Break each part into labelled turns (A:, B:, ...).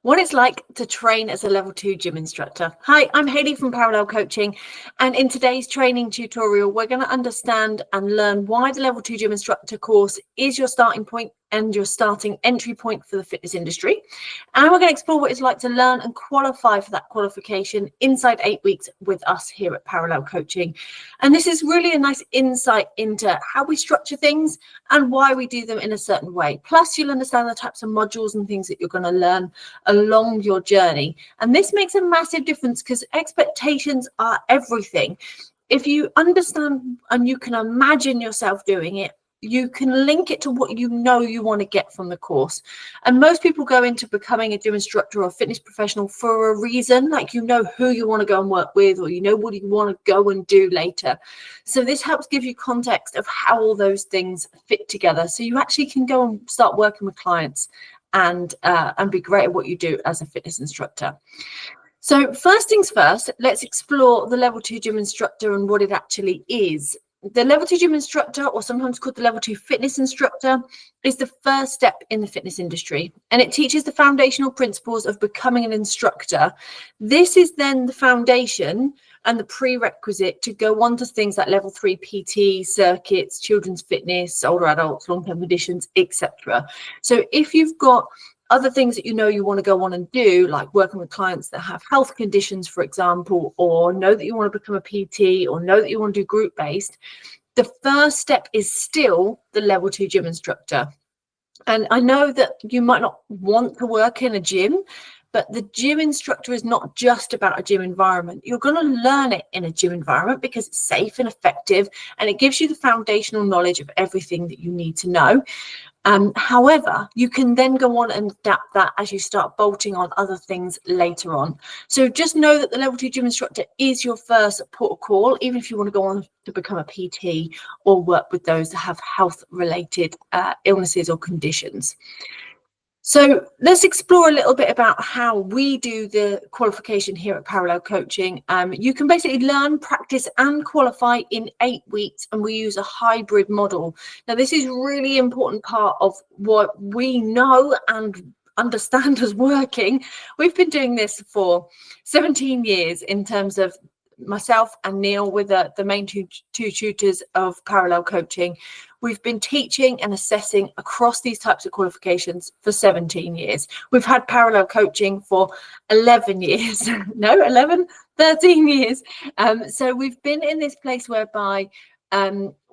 A: What it's like to train as a level 2 gym instructor. Hi, I'm Hayley from Parallel Coaching, and in today's training tutorial, we're going to understand and learn why the level 2 gym instructor course is your starting point and your starting entry point for the fitness industry. And we're going to explore what it's like to learn and qualify for that qualification inside 8 weeks with us here at Parallel Coaching. And this is really a nice insight into how we structure things and why we do them in a certain way. Plus, you'll understand the types of modules and things that you're going to learn along your journey. And this makes a massive difference because expectations are everything. If you understand and you can imagine yourself doing it, you can link it to what you know you want to get from the course. And most people go into becoming a gym instructor or fitness professional for a reason, like you know who you want to go and work with, or you know what you want to go and do later. So this helps give you context of how all those things fit together, so you actually can go and start working with clients and be great at what you do as a fitness instructor. So first things first, let's explore the level 2 gym instructor and what it actually is. The level 2 gym instructor, or sometimes called the level 2 fitness instructor, is the first step in the fitness industry, and it teaches the foundational principles of becoming an instructor. This is then the foundation and the prerequisite to go on to things like level 3 PT, circuits, children's fitness, older adults, long-term conditions, etc. So if you've got other things that you know you want to go on and do, like working with clients that have health conditions, for example, or know that you want to become a PT, or know that you want to do group-based, the first step is still the level 2 gym instructor. And I know that you might not want to work in a gym, but the gym instructor is not just about a gym environment. You're going to learn it in a gym environment because it's safe and effective, and it gives you the foundational knowledge of everything that you need to know. However, you can then go on and adapt that as you start bolting on other things later on. So just know that the level 2 gym instructor is your first port of call, even if you want to go on to become a PT or work with those that have health related illnesses or conditions. So let's explore a little bit about how we do the qualification here at Parallel Coaching. You can basically learn, practice and qualify in 8 weeks, and we use a hybrid model. Now, this is really important part of what we know and understand as working. We've been doing this for 17 years in terms of myself and Neil with the main two tutors of Parallel Coaching. We've been teaching and assessing across these types of qualifications for 17 years. We've had Parallel Coaching for 11 years. No, 11, 13 years. So we've been in this place whereby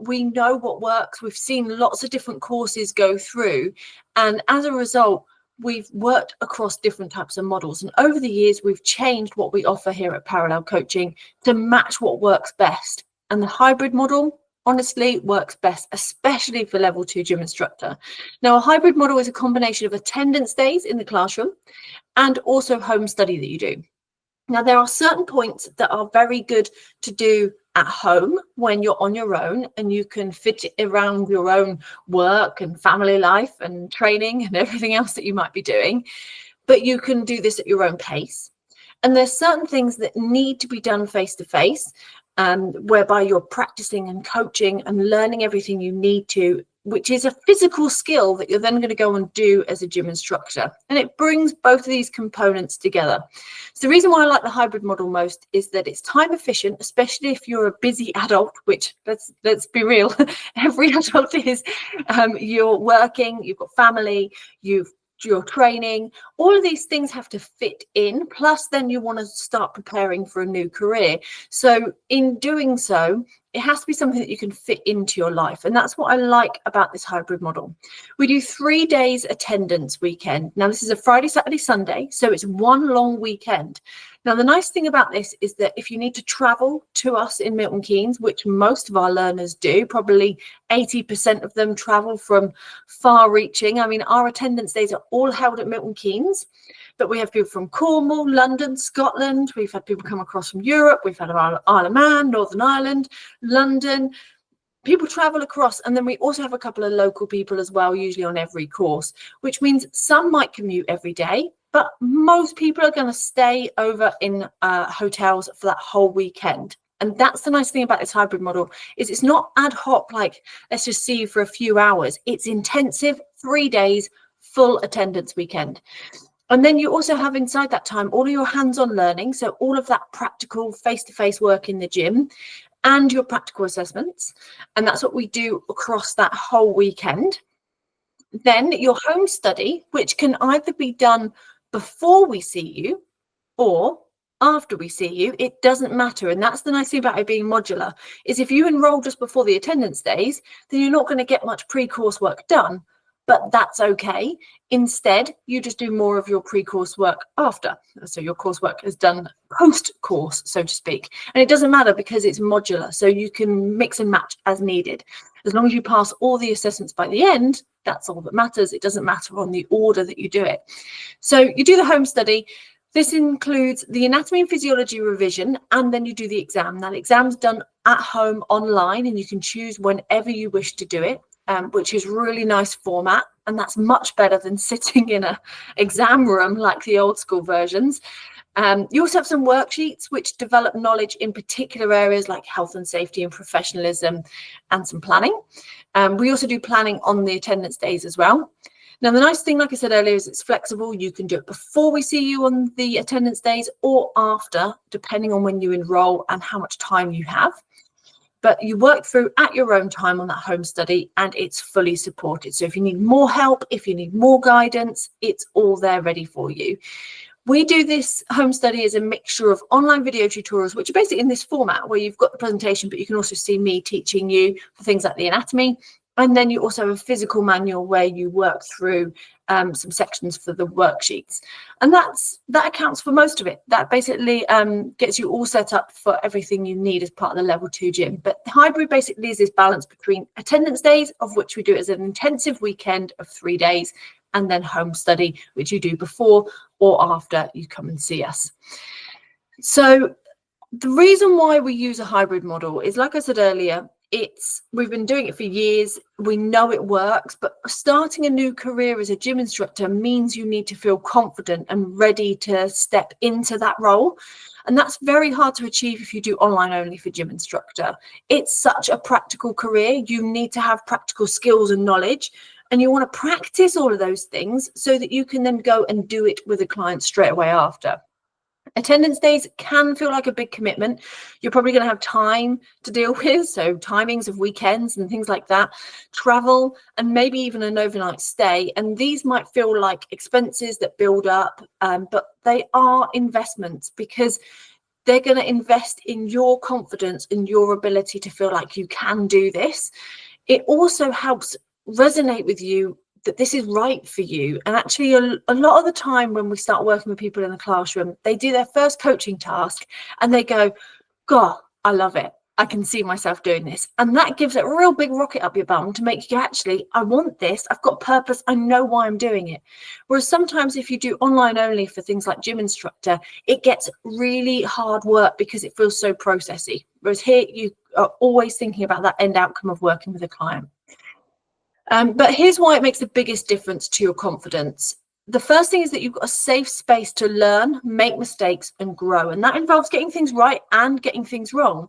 A: we know what works. We've seen lots of different courses go through. And as a result, we've worked across different types of models. And over the years, we've changed what we offer here at Parallel Coaching to match what works best. And the hybrid model, honestly, works best, especially for level 2 gym instructor. Now, a hybrid model is a combination of attendance days in the classroom and also home study that you do. Now, there are certain points that are very good to do at home when you're on your own, and you can fit it around your own work and family life and training and everything else that you might be doing. But you can do this at your own pace. And there's certain things that need to be done face to face, whereby you're practicing and coaching and learning everything you need to, which is a physical skill that you're then going to go and do as a gym instructor. And it brings both of these components together. So the reason why I like the hybrid model most is that it's time efficient, especially if you're a busy adult, which let's be real, every adult is. You're working, you've got family, you're training, all of these things have to fit in. Plus, then you want to start preparing for a new career. So in doing so, it has to be something that you can fit into your life. And that's what I like about this hybrid model. We do 3 days attendance weekend. Now, this is a Friday, Saturday, Sunday. So it's one long weekend. Now, the nice thing about this is that if you need to travel to us in Milton Keynes, which most of our learners do, probably 80% of them travel from far reaching. I mean, our attendance days are all held at Milton Keynes, but we have people from Cornwall, London, Scotland. We've had people come across from Europe. We've had Isle of Man, Northern Ireland, London. People travel across, and then we also have a couple of local people as well, usually on every course, which means some might commute every day, but most people are going to stay over in hotels for that whole weekend. And that's the nice thing about this hybrid model, is it's not ad hoc, like let's just see you for a few hours. It's intensive, 3 days, full attendance weekend. And then you also have inside that time all of your hands-on learning, so all of that practical face-to-face work in the gym and your practical assessments. And that's what we do across that whole weekend. Then your home study, which can either be done before we see you or after we see you. It doesn't matter. And that's the nice thing about it being modular, is if you enroll just before the attendance days, then you're not going to get much pre-course work done, but that's okay. Instead, you just do more of your pre-course work after. So your coursework is done post-course, so to speak. And it doesn't matter because it's modular, so you can mix and match as needed. As long as you pass all the assessments by the end, that's all that matters. It doesn't matter on the order that you do it. So you do the home study. This includes the anatomy and physiology revision, and then you do the exam. Now, the exam's done at home online, and you can choose whenever you wish to do it, which is really nice format. And that's much better than sitting in an exam room like the old school versions. You also have some worksheets which develop knowledge in particular areas like health and safety and professionalism, and some planning. We also do planning on the attendance days as well. Now, the nice thing, like I said earlier, is it's flexible. You can do it before we see you on the attendance days or after, depending on when you enroll and how much time you have. But you work through at your own time on that home study, and it's fully supported. So if you need more help, if you need more guidance, it's all there ready for you. We do this home study as a mixture of online video tutorials, which are basically in this format where you've got the presentation, but you can also see me teaching you for things like the anatomy. And then you also have a physical manual where you work through some sections for the worksheets. And that accounts for most of it. That basically gets you all set up for everything you need as part of the level 2 gym. But the hybrid basically is this balance between attendance days, of which we do it as an intensive weekend of 3 days, and then home study, which you do before or after you come and see us. So the reason why we use a hybrid model is, like I said earlier, we've been doing it for years. We know it works, but starting a new career as a gym instructor means you need to feel confident and ready to step into that role. And that's very hard to achieve if you do online only for gym instructor. It's such a practical career. You need to have practical skills and knowledge, and you want to practice all of those things so that you can then go and do it with a client straight away after. Attendance days can feel like a big commitment. You're probably going to have time to deal with, so timings of weekends and things like that, travel, and maybe even an overnight stay. And these might feel like expenses that build up, but they are investments because they're going to invest in your confidence and your ability to feel like you can do this. It also helps resonate with you that this is right for you. And actually a lot of the time when we start working with people in the classroom, they do their first coaching task and they go, God, I love it. I can see myself doing this. And that gives it a real big rocket up your bum to make you actually, I want this. I've got purpose. I know why I'm doing it. Whereas sometimes if you do online only for things like gym instructor, it gets really hard work because it feels so processy. Whereas here you are always thinking about that end outcome of working with a client. But here's why it makes the biggest difference to your confidence. The first thing is that you've got a safe space to learn, make mistakes, and grow. And that involves getting things right and getting things wrong.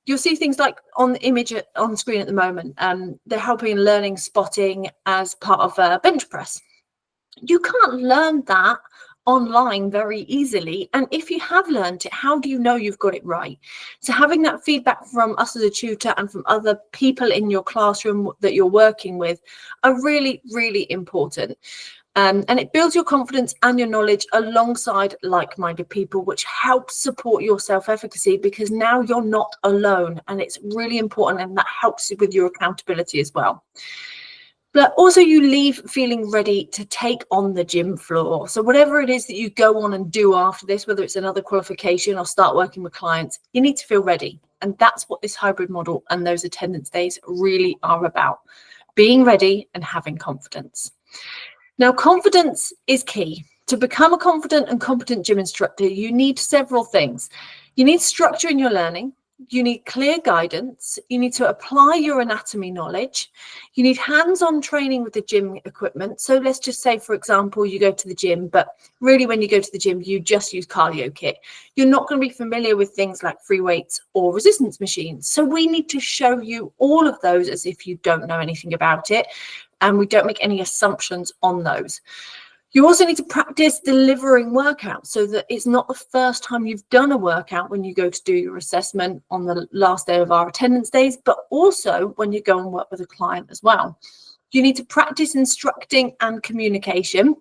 A: You'll see things like on the image on the screen at the moment. They're helping in learning spotting as part of a bench press. You can't learn that online very easily. And if you have learned it, how do you know you've got it right? So having that feedback from us as a tutor and from other people in your classroom that you're working with are really, really important. And it builds your confidence and your knowledge alongside like-minded people, which helps support your self-efficacy because now you're not alone. And it's really important, and that helps with your accountability as well. But also you leave feeling ready to take on the gym floor. So whatever it is that you go on and do after this, whether it's another qualification or start working with clients, you need to feel ready. And that's what this hybrid model and those attendance days really are about, being ready and having confidence. Now, confidence is key. To become a confident and competent gym instructor, you need several things. You need structure in your learning. You need clear guidance. You need to apply your anatomy knowledge. You need hands-on training with the gym equipment. So let's just say, for example, you go to the gym, but really when you go to the gym, you just use cardio kit. You're not going to be familiar with things like free weights or resistance machines. So we need to show you all of those as if you don't know anything about it. And we don't make any assumptions on those. You also need to practice delivering workouts so that it's not the first time you've done a workout when you go to do your assessment on the last day of our attendance days, but also when you go and work with a client as well. You need to practice instructing and communication.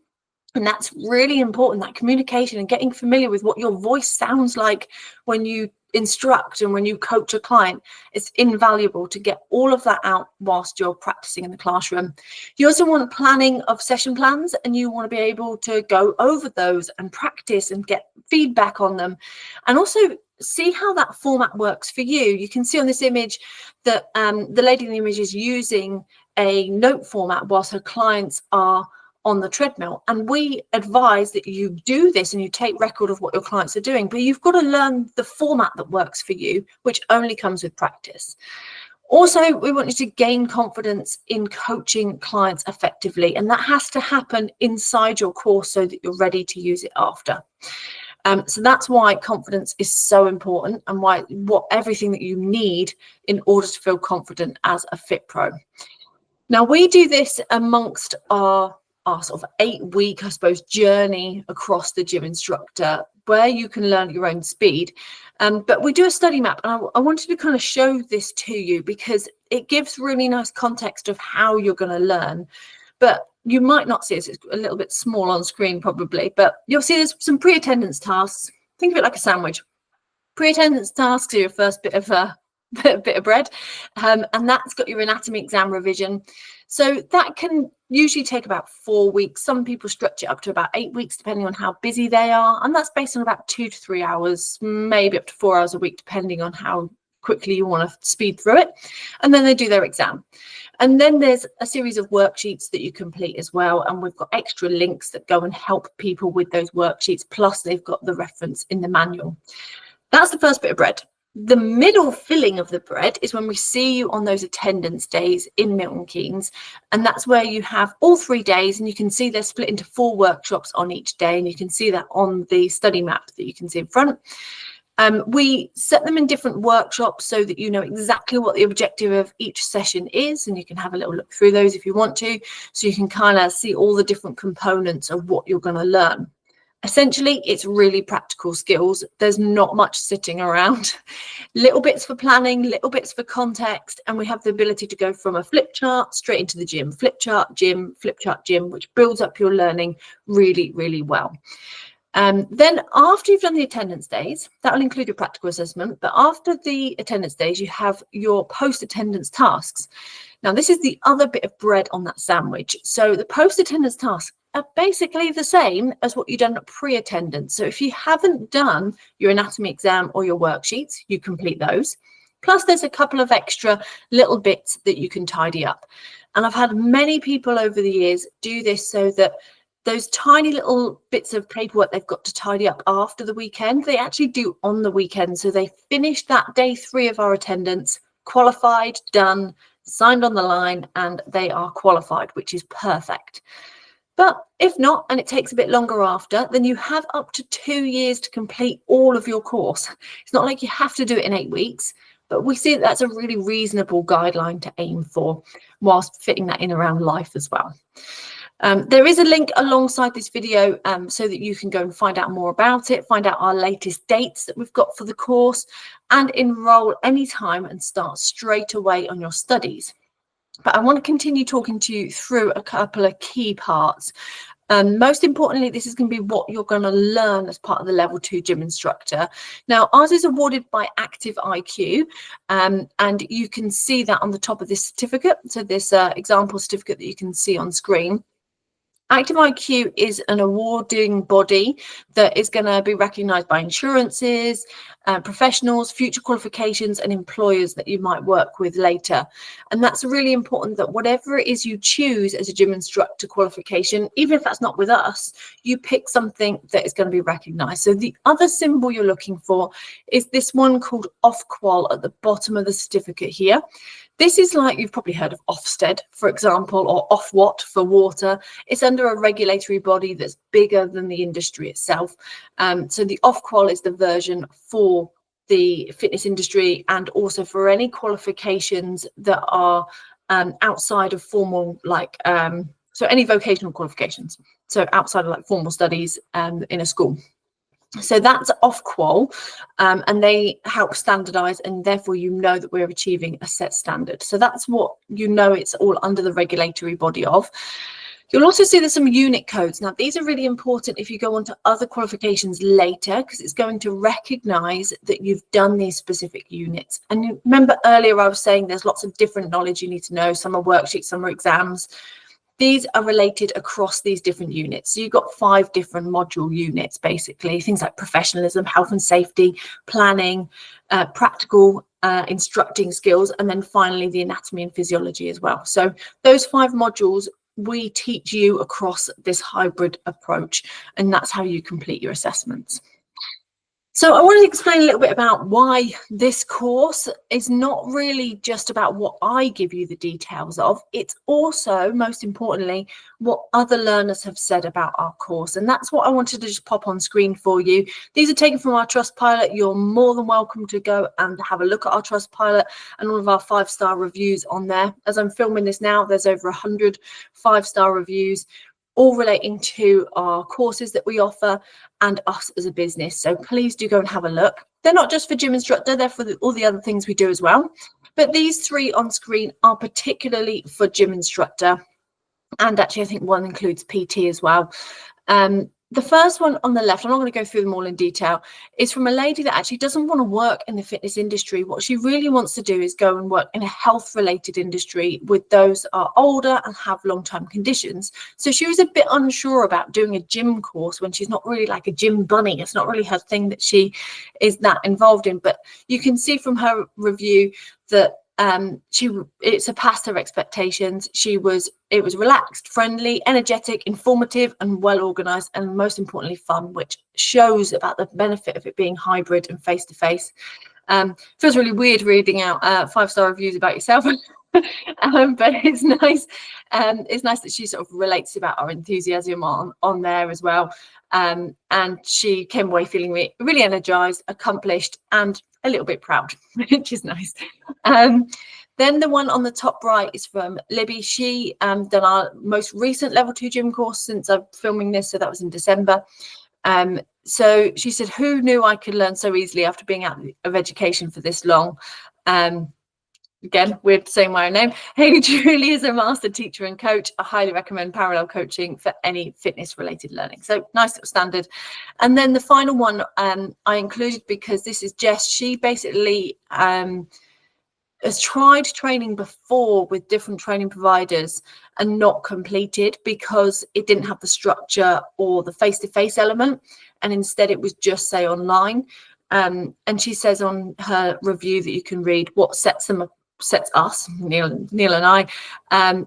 A: And that's really important, that communication and getting familiar with what your voice sounds like when you instruct and when you coach a client. It's invaluable to get all of that out whilst you're practicing in the classroom. You also want planning of session plans, and you want to be able to go over those and practice and get feedback on them, and also see how that format works for you. You can see on this image that the lady in the image is using a note format whilst her clients are on the treadmill, and we advise that you do this and you take record of what your clients are doing, but you've got to learn the format that works for you, which only comes with practice. Also, we want you to gain confidence in coaching clients effectively, and that has to happen inside your course so that you're ready to use it after. So that's why confidence is so important, and why everything that you need in order to feel confident as a Fit Pro. Now, we do this amongst our sort of 8-week, I suppose, journey across the gym instructor, where you can learn at your own speed. But we do a study map, and I wanted to kind of show this to you because it gives really nice context of how you're going to learn. But you might not see it. It's a little bit small on screen probably, but you'll see there's some pre-attendance tasks. Think of it like a sandwich. Pre-attendance tasks are your first bit of bread, and that's got your anatomy exam revision. So that can usually take about 4 weeks. Some people stretch it up to about 8 weeks, depending on how busy they are. And that's based on about 2 to 3 hours, maybe up to 4 hours a week, depending on how quickly you want to speed through it. And then they do their exam. And then there's a series of worksheets that you complete as well. And we've got extra links that go and help people with those worksheets. Plus, they've got the reference in the manual. That's the first bit of bread. The middle filling of the bread is when we see you on those attendance days in Milton Keynes, and that's where you have all 3 days, and you can see they're split into 4 workshops on each day, and you can see that on the study map that you can see in front. We set them in different workshops so that you know exactly what the objective of each session is, and you can have a little look through those if you want to, so you can kind of see all the different components of what you're going to learn. Essentially, it's really practical skills. There's not much sitting around. Little bits for planning, little bits for context, and we have the ability to go from a flip chart straight into the gym. Flip chart, gym, flip chart, gym, which builds up your learning really, really well. Then after you've done the attendance days, that will include your practical assessment, but after the attendance days, you have your post-attendance tasks. Now, this is the other bit of bread on that sandwich. So the post-attendance tasks are basically the same as what you've done at pre-attendance. So if you haven't done your anatomy exam or your worksheets, you complete those. Plus, there's a couple of extra little bits that you can tidy up. And I've had many people over the years do this so that those tiny little bits of paperwork they've got to tidy up after the weekend, they actually do on the weekend. So they finish that day 3 of our attendance, qualified, done, signed on the line, and they are qualified, which is perfect. But if not, and it takes a bit longer after, then you have up to 2 years to complete all of your course. It's not like you have to do it in 8 weeks, but we see that that's a really reasonable guideline to aim for whilst fitting that in around life as well. There is a link alongside this video so that you can go and find out more about it, find out our latest dates that we've got for the course, and enroll anytime and start straight away on your studies. But I want to continue talking to you through a couple of key parts. Most importantly, this is going to be what you're going to learn as part of the level 2 gym instructor. Now, ours is awarded by Active IQ, and you can see that on the top of this certificate. So this example certificate that you can see on screen. Active IQ is an awarding body that is going to be recognised by insurances, professionals, future qualifications and employers that you might work with later. And that's really important that whatever it is you choose as a gym instructor qualification, even if that's not with us, you pick something that is going to be recognised. So the other symbol you're looking for is this one called Ofqual at the bottom of the certificate here. This is like, you've probably heard of Ofsted, for example, or Ofwat for water. It's under a regulatory body that's bigger than the industry itself. So the Ofqual is the version for the fitness industry and also for any qualifications that are outside of formal, like So any vocational qualifications, so outside of like formal studies in a school. So that's off qual, and they help standardize, and therefore you know that we're achieving a set standard. So that's what you know, it's all under the regulatory body of. You'll also see there's some unit codes. Now, these are really important if you go on to other qualifications later, because it's going to recognize that you've done these specific units. And you remember earlier I was saying there's lots of different knowledge you need to know. Some are worksheets, some are exams. These are related across these different units. So you've got 5 different module units, basically, things like professionalism, health and safety, planning, practical instructing skills, and then finally the anatomy and physiology as well. So those 5 modules we teach you across this hybrid approach, and that's how you complete your assessments. So I want to explain a little bit about why this course is not really just about what I give you the details of. It's also, most importantly, what other learners have said about our course. And that's what I wanted to just pop on screen for you. These are taken from our Trustpilot. You're more than welcome to go and have a look at our Trustpilot and all of our 5-star reviews on there. As I'm filming this now, there's over 100 5-star reviews, all relating to our courses that we offer and us as a business. So please do go and have a look. They're not just for Gym Instructor, they're for all the other things we do as well. But these 3 on screen are particularly for Gym Instructor. And actually, I think one includes PT as well. The first one on the left, I'm not going to go through them all in detail, is from a lady that actually doesn't want to work in the fitness industry. What she really wants to do is go and work in a health-related industry with those that are older and have long-term conditions. So she was a bit unsure about doing a gym course when she's not really like a gym bunny. It's not really her thing that she is that involved in. But you can see from her review that it surpassed her expectations. It was relaxed, friendly, energetic, informative, and well organized, and most importantly fun, which shows about the benefit of it being hybrid and face-to-face. Feels really weird reading out 5-star reviews about yourself. But it's nice. It's nice that she sort of relates about our enthusiasm on there as well. And she came away feeling really energized, accomplished, and a little bit proud, which is nice. Then the one on the top right is from Libby. She done our most recent level 2 gym course since I'm filming this, so that was in December. So she said, who knew I could learn so easily after being out of education for this long? Again, weird saying my own name. Hayley truly is a master teacher and coach. I highly recommend parallel coaching for any fitness related learning. So nice little standard. And then the final one I included because this is Jess. She basically has tried training before with different training providers and not completed because it didn't have the structure or the face-to-face element, and instead it was just, say, online. And she says on her review that you can read, what sets us, Neil and I,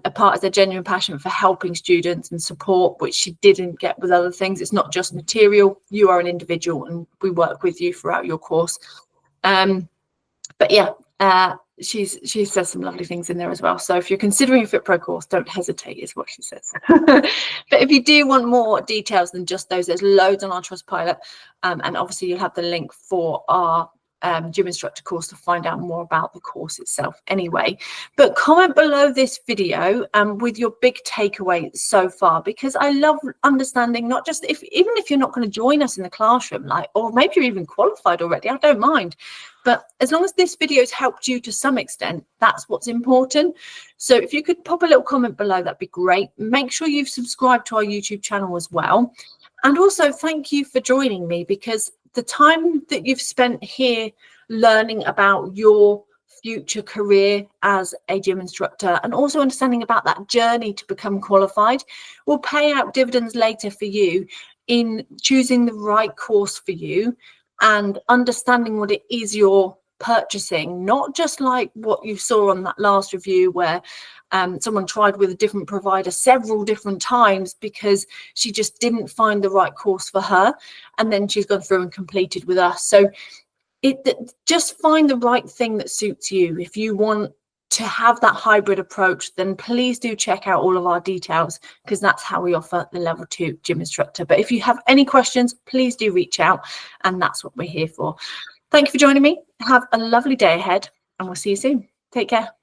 A: apart is their genuine passion for helping students and support, which she didn't get with other things. It's not just material. You are an individual and we work with you throughout your course. But yeah, she says some lovely things in there as well. So if you're considering a FitPro course, don't hesitate, is what she says. But if you do want more details than just those, there's loads on our Trustpilot. And obviously you'll have the link for our Gym Instructor course to find out more about the course itself anyway. But comment below this video with your big takeaway so far, because I love understanding, not just even if you're not going to join us in the classroom, or maybe you're even qualified already, I don't mind. But as long as this video has helped you to some extent, that's what's important. So if you could pop a little comment below, that'd be great. Make sure you've subscribed to our YouTube channel as well. And also thank you for joining me, because the time that you've spent here learning about your future career as a gym instructor and also understanding about that journey to become qualified will pay out dividends later for you in choosing the right course for you and understanding what it is you're purchasing, not just like what you saw on that last review where someone tried with a different provider several different times because she just didn't find the right course for her, and then she's gone through and completed with us. So just find the right thing that suits you. If you want to have that hybrid approach, then please do check out all of our details, because that's how we offer the level 2 gym instructor. But if you have any questions, please do reach out, and that's what we're here for. Thank you for joining me. Have a lovely day ahead, and we'll see you soon. Take care.